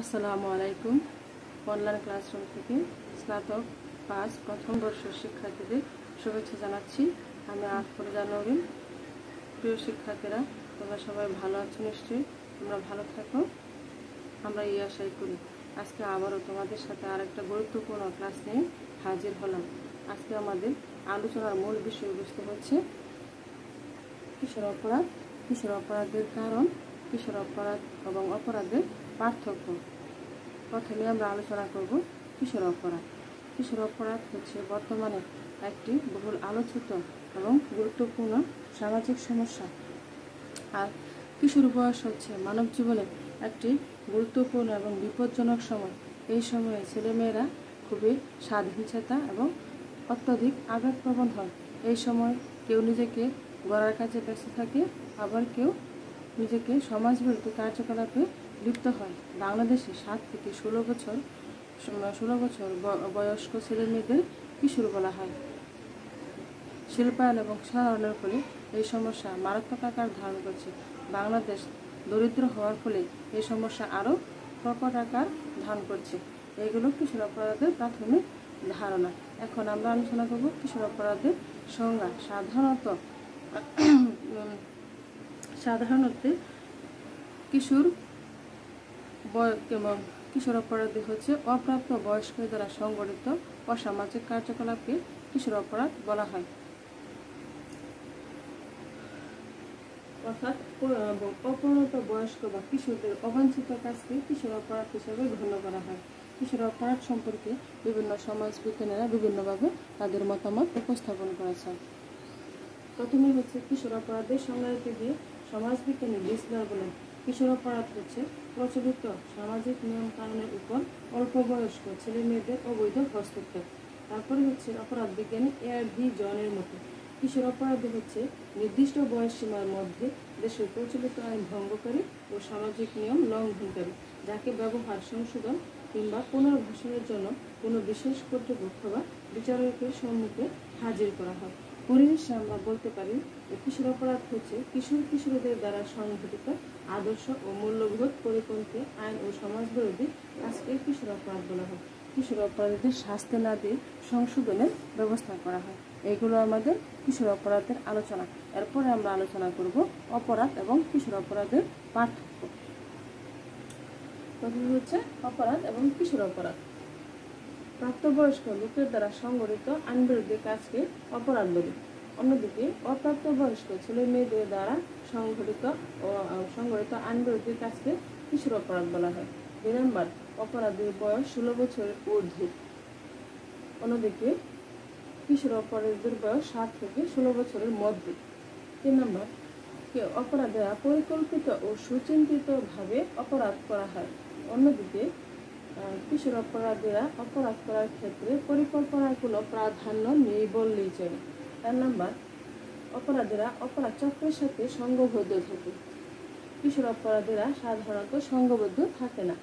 আসসালামু আলাইকুম। Online classroom থেকে স্নাতক 5 প্রথম বর্ষের শিক্ষার্থীদের শুভেচ্ছা জানাচ্ছি। আমি আফরোজা নবীন। প্রিয় শিক্ষার্থীরা, তোমরা সবাই ভালো আছো নিশ্চয়ই। তোমরা ভালো থাকো, আমরা এই আশাই করি। আজকে আবারও তোমাদের সাথে আরেকটা গুরুত্বপূর্ণ ক্লাস নিয়ে হাজির হলাম। আজকে আমাদের আলোচনার মূল বিষয়বস্তু হচ্ছে কিশোর অপরাধ, কিশোর অপরাধের কারণ, কিশোর অপরাধ এবং অপরাধের পার্থক্য। প্রথমে আমরা আলোচনা করব কিশোর অপরাধ। কিশোর অপরাধ হচ্ছে বর্তমানে একটি বহুল আলোচিত এবং গুরুত্বপূর্ণ সামাজিক সমস্যা। আর কিশোর বয়স হচ্ছে মানব জীবনের একটি গুরুত্বপূর্ণ এবং বিপজ্জনক সময়। এই সময়ে ছেলেমেয়েরা খুবই স্বাধীনচেতা এবং অত্যধিক আবেগপ্রবণ হয়। এই সময় কেউ নিজেকে গড়ার কাজে ব্যস্ত থাকে, আবার কেউ নিজেকে সমাজবিরোধী কার্যকলাপে লিপ্ত হয়। বাংলাদেশে 7 থেকে 16 বছর বয়স্ক ছেলে মেয়েদের কিশোর বলা হয়। শিল্পায়ন এবং সাধারণের ফলে এই সমস্যা মারাত্মক আকার ধারণ করছে। বাংলাদেশ দরিদ্র হওয়ার ফলে এই সমস্যা আরও প্রকট আকার ধারণ করছে। এগুলো কিশোর অপরাধের প্রাথমিক ধারণা। এখন আমরা আলোচনা করব কিশোর অপরাধের সংজ্ঞা। সাধারণত কিশোর অপরাধী হচ্ছে অপ্রাপ্ত বয়স্কদের দ্বারা সংগঠিত অসামাজিক কার্যকলাপকে কিশোর অপরাধ বলা হয়। অর্থাৎ অপরিণত বয়স্ক বা কিশোরদের অবাঞ্ছিত কাজকে কিশোর অপরাধ হিসেবে গণ্য করা হয়। কিশোর অপরাধ সম্পর্কে বিভিন্ন সমাজবিজ্ঞানীরা বিভিন্নভাবে তাদের মতামত উপস্থাপন করেছেন। প্রথমে হচ্ছে কিশোর অপরাধের সংজ্ঞাতে গিয়ে সমাজবিজ্ঞানী ডিসলার বলেন, কিশোর অপরাধ হচ্ছে প্রচলিত সামাজিক নিয়ম কানুনের উপর অল্প বয়স্ক ছেলে মেয়েদের অবৈধ হস্তক্ষেপ। তারপরে হচ্ছে অপরাধ বিজ্ঞানী এ.ভি. জনের মতো কিশোর অপরাধী হচ্ছে নির্দিষ্ট বয়স সীমার মধ্যে দেশের প্রচলিত আইন ভঙ্গকারী ও সামাজিক নিয়ম লঙ্ঘনকারী, যাকে ব্যবহার, সংশোধন কিংবা পুনর্বাসনের জন্য কোনো বিশেষ কর্তৃপক্ষ বা বিচারকের সম্মুখে হাজির করা হয়। পরিশেষে আমরা বলতে পারি যে কিশোর অপরাধ হচ্ছে কিশোরীদের দ্বারা সংঘটিত আদর্শ ও মূল্যবোধ পরিপন্থী আইন ও সমাজবিরোধী কাজকে কিশোর অপরাধ বলা হয়। কিশোর অপরাধীদের শাস্তি না দিয়ে সংশোধনের ব্যবস্থা করা হয়। এগুলো আমাদের কিশোর অপরাধের আলোচনা। এরপরে আমরা আলোচনা করব অপরাধ এবং কিশোর অপরাধের পার্থক্য। প্রথমে হচ্ছে অপরাধ এবং কিশোর অপরাধ। প্রাপ্তবয়স্ক লোকের দ্বারা সংগঠিত আইনবিরোধী কাজকে অপরাধ বলে। অন্যদিকে অপ্রাপ্তবয়স্ক ছেলে মেয়েদের দ্বারা সংগঠিত আইনবিরোধী কাজকে কিশোর অপরাধ বলা হয়। 2 নম্বর, অপরাধীর বয়স 16 বছরের ঊর্ধ্বে। অন্যদিকে কিশোর অপরাধীদের বয়স 7 থেকে 16 বছরের মধ্যে। 3 নম্বর, অপরাধীরা পরিকল্পিত ও সুচিন্তিতভাবে অপরাধ করা হয়। অন্যদিকে কিশোর অপরাধীরা অপরাধ করার ক্ষেত্রে পরিকল্পনার কোনো প্রাধান্য নেই বললেই চলে। 4 নম্বর, অপরাধীরা অপরাধ চক্রের সাথে সংঘবদ্ধ থাকে। কিশোর অপরাধীরা সাধারণত সংঘবদ্ধ থাকে না।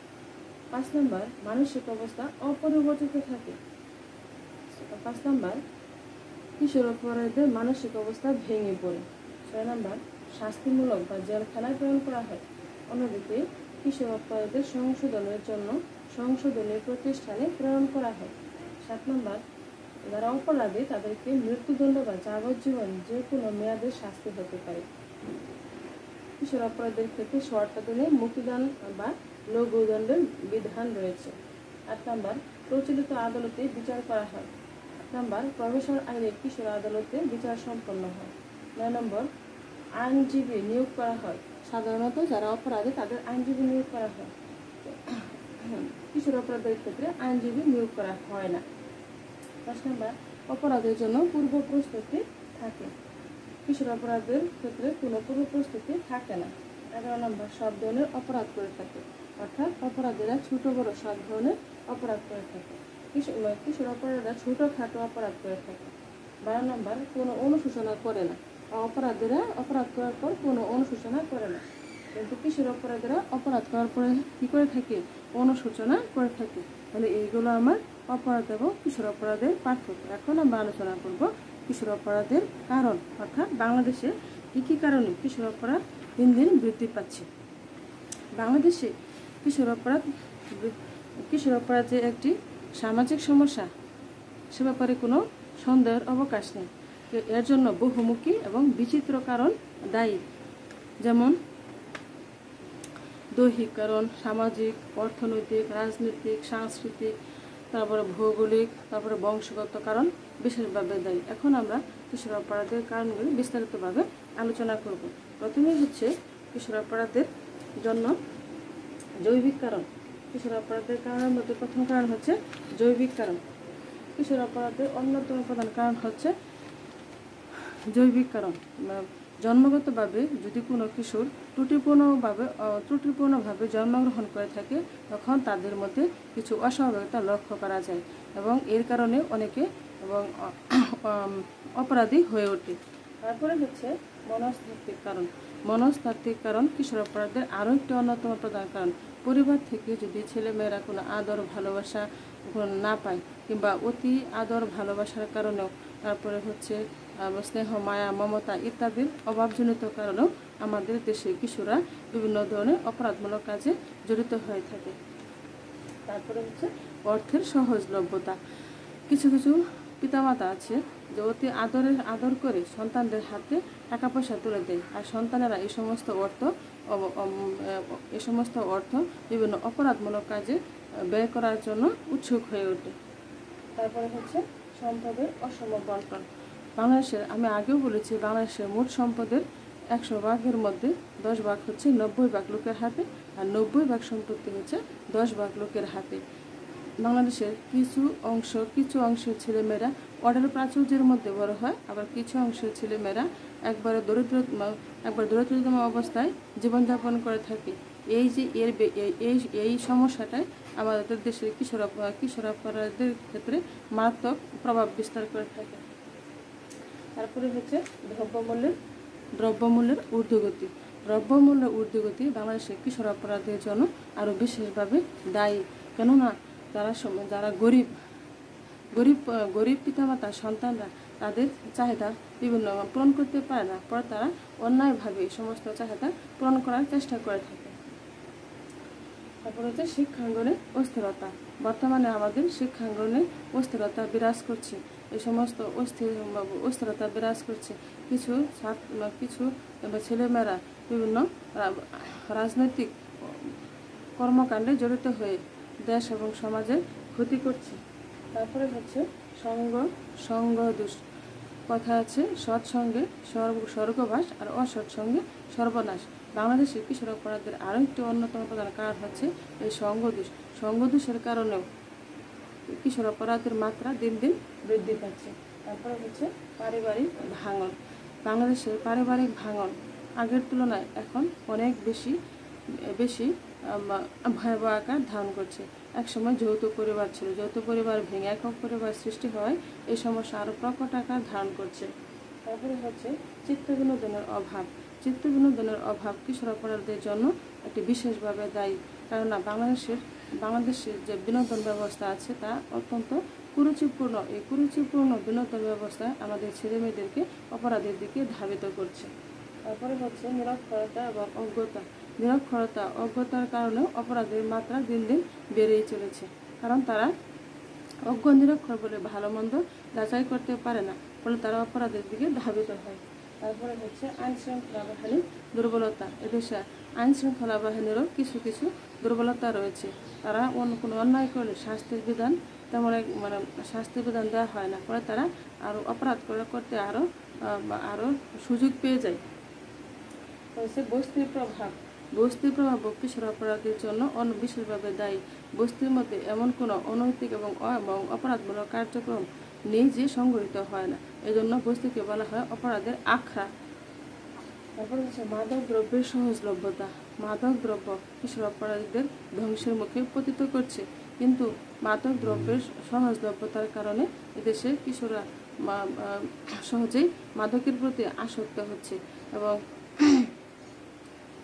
5 নম্বর, মানসিক অবস্থা অপরিবর্তিত থাকে। 5 নম্বর, কিশোর অপরাধীদের মানসিক অবস্থা ভেঙে পড়ে। 6 নম্বর, শাস্তিমূলক বা জেলখানায় প্রেরণ করা হয়। অন্যদিকে কিশোর অপরাধীদের সংশোধনের জন্য সংশোধনী প্রতিষ্ঠানে প্রেরণ করা হয়। 7 নম্বর, যারা অপরাধী তাদেরকে মৃত্যুদণ্ড বা যাবজ্জীবন যে কোনো মেয়াদের শাস্তি হতে পারে। কিশোর অপরাধের ক্ষেত্রে শর্তাবলী মুক্তিদান বা লঘুদণ্ডের বিধান রয়েছে। 8 নম্বর, প্রচলিত আদালতে বিচার করা হয়। 8 নম্বর, প্রবেশন আইনে কিশোর আদালতে বিচার সম্পন্ন হয়। 9 নম্বর, আইনজীবী নিয়োগ করা হয়। সাধারণত যারা অপরাধী তাদের আইনজীবী নিয়োগ করা হয়। কিশোর অপরাধের ক্ষেত্রে আইনজীবী নিয়োগ করা হয় না। 10 নম্বর, অপরাধের জন্য পূর্ব প্রস্তুতি থাকে। কিশোর অপরাধের ক্ষেত্রে কোনো পূর্ব প্রস্তুতি থাকে না। 11 নম্বর, সব ধরনের অপরাধ করে থাকে, অর্থাৎ অপরাধীরা ছোট বড় সব ধরনের অপরাধ করে থাকে। কিশোর অপরাধীরা ছোটখাটো অপরাধ করে থাকে। 12 নম্বর, কোনো অনুশোচনা করে না। অপরাধীরা অপরাধ করার পর কোনো অনুশোচনা করে না, কিন্তু কিশোর অপরাধীরা অপরাধ করার পরে কি করে থাকে? অনুশোচনা করে থাকে। তাহলে এইগুলো আমার অপরাধ এবং কিশোর অপরাধের পার্থক্য। এখন আমরা আলোচনা করব কিশোর অপরাধের কারণ, অর্থাৎ বাংলাদেশে কী কারণে কিশোর অপরাধ দিন দিন বৃদ্ধি পাচ্ছে। বাংলাদেশে কিশোর অপরাধ কিশোর অপরাধ যে একটি সামাজিক সমস্যা সে ব্যাপারে কোনো সন্দেহের অবকাশ নেই। এর জন্য বহুমুখী এবং বিচিত্র কারণ দায়ী, যেমন দৈহিক কারণ, সামাজিক, অর্থনৈতিক, রাজনৈতিক, সাংস্কৃতিক, তারপরে ভৌগোলিক, তারপরে বংশগত কারণ বিশেষভাবে দায়ী। এখন আমরা কিশোর অপরাধের কারণগুলি বিস্তারিতভাবে আলোচনা করব। প্রথমেই হচ্ছে কিশোর অপরাধের জন্য জৈবিক কারণ। কিশোর অপরাধের কারণের মধ্যে প্রথম কারণ হচ্ছে জৈবিক কারণ। কিশোর অপরাধের অন্যতম প্রধান কারণ হচ্ছে জৈবিক কারণ। জন্মগতভাবে যদি কোনো কিশোর ত্রুটিপূর্ণভাবে জন্মগ্রহণ করে থাকে, তখন তাদের মধ্যে কিছু অস্বাভাবিকতা লক্ষ্য করা যায় এবং এর কারণে অনেকে এবং অপরাধী হয়ে ওঠে। তারপরে হচ্ছে মনস্তাত্ত্বিক কারণ। মনস্তাত্ত্বিক কারণ কিশোর অপরাধের আরও একটি অন্যতম প্রধান কারণ। পরিবার থেকে যদি ছেলেমেয়েরা কোনো আদর ভালোবাসা না পায়, কিংবা অতি আদর ভালোবাসার কারণেও, তারপরে হচ্ছে স্নেহ, মায়া, মমতা ইত্যাদির অভাবজনিত কারণেও আমাদের দেশে কিশোররা বিভিন্ন ধরনের অপরাধমূলক কাজে জড়িত হয়ে থাকে। তারপরে হচ্ছে অর্থের সহজলভ্যতা। কিছু কিছু পিতামাতা আছে যে অতি আদর করে সন্তানদের হাতে টাকা পয়সা তুলে দেয়, আর সন্তানেরা এই সমস্ত অর্থ বিভিন্ন অপরাধমূলক কাজে ব্যয় করার জন্য উৎসুক হয়ে ওঠে। তারপরে হচ্ছে সম্পদের অসম বন্টন। বাংলাদেশের, আমি আগেও বলেছি, বাংলাদেশের মোট সম্পদের 100 ভাগের মধ্যে 10 ভাগ হচ্ছে 90 ভাগ লোকের হাতে, আর 90 ভাগ সম্পত্তি হচ্ছে 10 ভাগ লোকের হাতে। বাংলাদেশের কিছু অংশের ছেলেমেয়েরা অর্ডার প্রাচুর্যের মধ্যে বড় হয়, আবার কিছু অংশের ছেলেমেয়েরা একবার দরিদ্রতম অবস্থায় জীবনযাপন করে থাকে। এই সমস্যাটাই আমাদের দেশের কিশোর অপরাধের ক্ষেত্রে মারাত্মক প্রভাব বিস্তার করে থাকে। তারপরে হচ্ছে দ্রব্যমূল্যের ঊর্ধ্বগতি। দ্রব্যমূল্যের ঊর্ধ্বগতি বাংলাদেশের কিশোর অপরাধের জন্য আরও বিশেষভাবে দায়ী। কেননা যারা গরিব পিতামাতার সন্তানরা তাদের চাহিদা বিভিন্ন পূরণ করতে পারে না, পরে তারা অন্যায়ভাবে এই সমস্ত চাহিদা পূরণ করার চেষ্টা করে থাকে। তারপর হচ্ছে শিক্ষাঙ্গনে অস্থিরতা। বর্তমানে আমাদের শিক্ষাঙ্গনে অস্থিরতা বিরাজ করছে। এই সমস্ত অস্থিরতা বিরাজ করছে। কিছু ছেলেমেয়েরা বিভিন্ন রাজনৈতিক কর্মকাণ্ডে জড়িত হয়ে দেশ এবং সমাজের ক্ষতি করছে। তারপরে হচ্ছে সঙ্গদোষ। কথা আছে, সৎসঙ্গে স্বর্গবাস আর অসৎসঙ্গে সর্বনাশ। বাংলাদেশের কিশোর অপরাধের আরও একটি অন্যতম প্রধান কারণ হচ্ছে এই সঙ্গদোষ। সঙ্গদোষের কারণেও কিশোর অপরাধের মাত্রা দিন দিন বৃদ্ধি পাচ্ছে। তারপরে হচ্ছে পারিবারিক ভাঙন। বাংলাদেশের পারিবারিক ভাঙন আগের তুলনায় এখন অনেক বেশি ভয়াবহ আকার ধারণ করছে। একসময় যৌথ পরিবার ছিল, যৌথ পরিবার ভেঙে একক পরিবার সৃষ্টি হয়, এই সমস্যা আরও প্রকট আকার ধারণ করছে। তারপরে হচ্ছে চিত্ত বিনোদনের অভাব কিশোর অপরাধের জন্য একটি বিশেষভাবে দায়ী। কেননা বাংলাদেশের যে বিনোদন ব্যবস্থা আছে তা অত্যন্ত কুরুচিপূর্ণ। এই কুরুচিপূর্ণ বিনোদন ব্যবস্থা আমাদের ছেলেমেয়েদেরকে অপরাধের দিকে ধাবিত করছে। তারপরে হচ্ছে অজ্ঞতার কারণেও অপরাধের মাত্রা দিন দিন বেড়েই চলেছে। কারণ তারা অজ্ঞ নিরক্ষর বলে ভালো মন্দ যাচাই করতে পারে না, ফলে তারা অপরাধের দিকে ধাবিত হয়। তারপরে হচ্ছে আইন শৃঙ্খলা বাহিনীর দুর্বলতা। এদেশে আইন শৃঙ্খলা বাহিনীরও কিছু দুর্বলতা রয়েছে। তারা কোনো অন্যায় করলে শাস্তির বিধান দেওয়া হয় না, ফলে তারা আরও অপরাধ করতে আরও সুযোগ পেয়ে যায়। হচ্ছে বস্তির প্রভাব কিশোর অপরাধের জন্য বিশেষভাবে দায়ী। বস্তির মধ্যে এমন কোনো অনৈতিক এবং অপরাধমূলক কার্যক্রম নেই যে সংঘটিত হয় না, এজন্য বস্তিকে বলা হয় অপরাধের আখড়া। তারপর হচ্ছে মাদক দ্রব্যের সহজলভ্যতা। মাদক দ্রব্য কিশোর অপরাধীদের ধ্বংসের মুখে পতিত করছে, কিন্তু মাদক দ্রব্যের সহজলভ্যতার কারণে এদেশে কিশোররা সহজেই মাদকের প্রতি আসক্ত হচ্ছে। এবং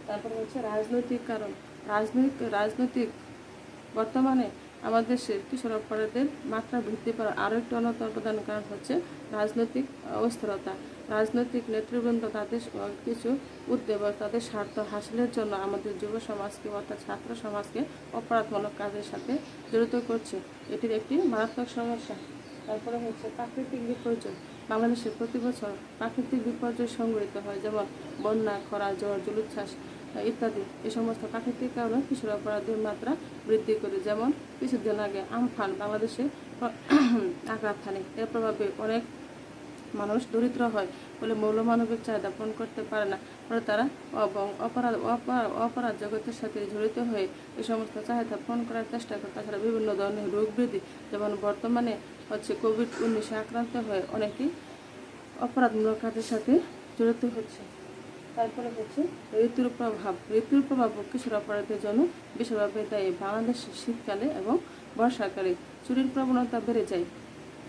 তারপর হচ্ছে রাজনৈতিক কারণ। রাজনৈতিক বর্তমানে আমাদের দেশের কিশোর অপরাধের মাত্রা বৃদ্ধি পাওয়ার আরও একটি অন্যতম প্রধান কারণ হচ্ছে রাজনৈতিক অস্থিরতা। রাজনৈতিক নেতৃবৃন্দ তাদের কিছু উদ্যোগ বা তাদের স্বার্থ হাসিলের জন্য আমাদের যুব সমাজকে অর্থাৎ ছাত্র সমাজকে অপরাধমূলক কাজের সাথে জড়িত করছে। এটির একটি মারাত্মক সমস্যা। তারপরে হচ্ছে প্রাকৃতিক বিপর্যয়। বাংলাদেশে প্রতি বছর প্রাকৃতিক বিপর্যয় সংঘটিত হয়, যেমন বন্যা, খরা, ঝড়, জলোচ্ছ্বাস ইত্যাদি। এই সমস্ত প্রাকৃতিক কারণে কিশোর অপরাধের মাত্রা বৃদ্ধি করে। যেমন কিছুদিন আগে আমফান বাংলাদেশে আঘাত হানে। এর প্রভাবে অনেক মানুষ দরিদ্র হয়, বলে মৌলমানবিক চাহিদা পূরণ করতে পারে না, ফলে তারা অপরাধ জগতের সাথে জড়িত হয়ে এই সমস্ত চাহিদা পূরণ করার চেষ্টা করে। তাছাড়া বিভিন্ন ধরনের রোগ বৃদ্ধি, যেমন বর্তমানে হচ্ছে কোভিড-19 আক্রান্ত হয়ে অনেকেই অপরাধমূলক কাজের সাথে জড়িত হচ্ছে। তারপরে হচ্ছে ঋতুর প্রভাব। ঋতুর প্রভাব কিশোর অপরাধের জন্য বিশেষভাবে দায়ী। বাংলাদেশে শীতকালে এবং বর্ষাকালে চুরির প্রবণতা বেড়ে যায়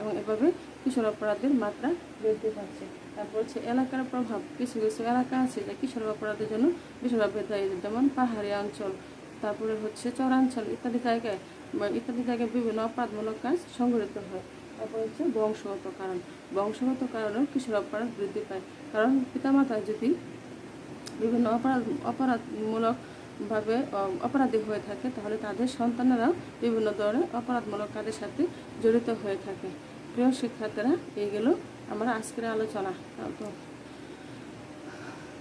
এবং এভাবে কিশোর অপরাধের মাত্রা বৃদ্ধি পাচ্ছে। তারপর হচ্ছে এলাকার প্রভাব। কিছু কিছু এলাকা আছে যা কিশোর অপরাধের জন্য বিশেষভাবে দায়ী, যেমন পাহাড়ি অঞ্চল, তারপরে হচ্ছে চরাঞ্চল ইত্যাদি জায়গায় বিভিন্ন অপরাধমূলক কাজ সংঘটিত হয়। তারপর হচ্ছে বংশগত কারণ। বংশগত কারণেও কিশোর অপরাধ বৃদ্ধি পায়, কারণ পিতামাতা যদি বিভিন্ন অপরাধমূলক ভাবে অপরাধী হয়ে থাকে, তাহলে তাদের সন্তানেরাও বিভিন্ন ধরনের অপরাধমূলক কাজের সাথে জড়িত হয়ে থাকে। প্রিয় শিক্ষার্থীরা, এই গেল আমার আজকের আলোচনা।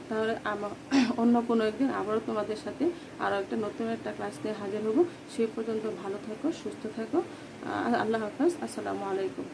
তাহলে অন্য কোনো একদিন আবারও তোমাদের সাথে আরও একটা নতুন একটা ক্লাস নিয়ে হাজির হব। সেই পর্যন্ত ভালো থাকো, সুস্থ থাকো। আল্লাহ হাফেজ। আসসালামু আলাইকুম।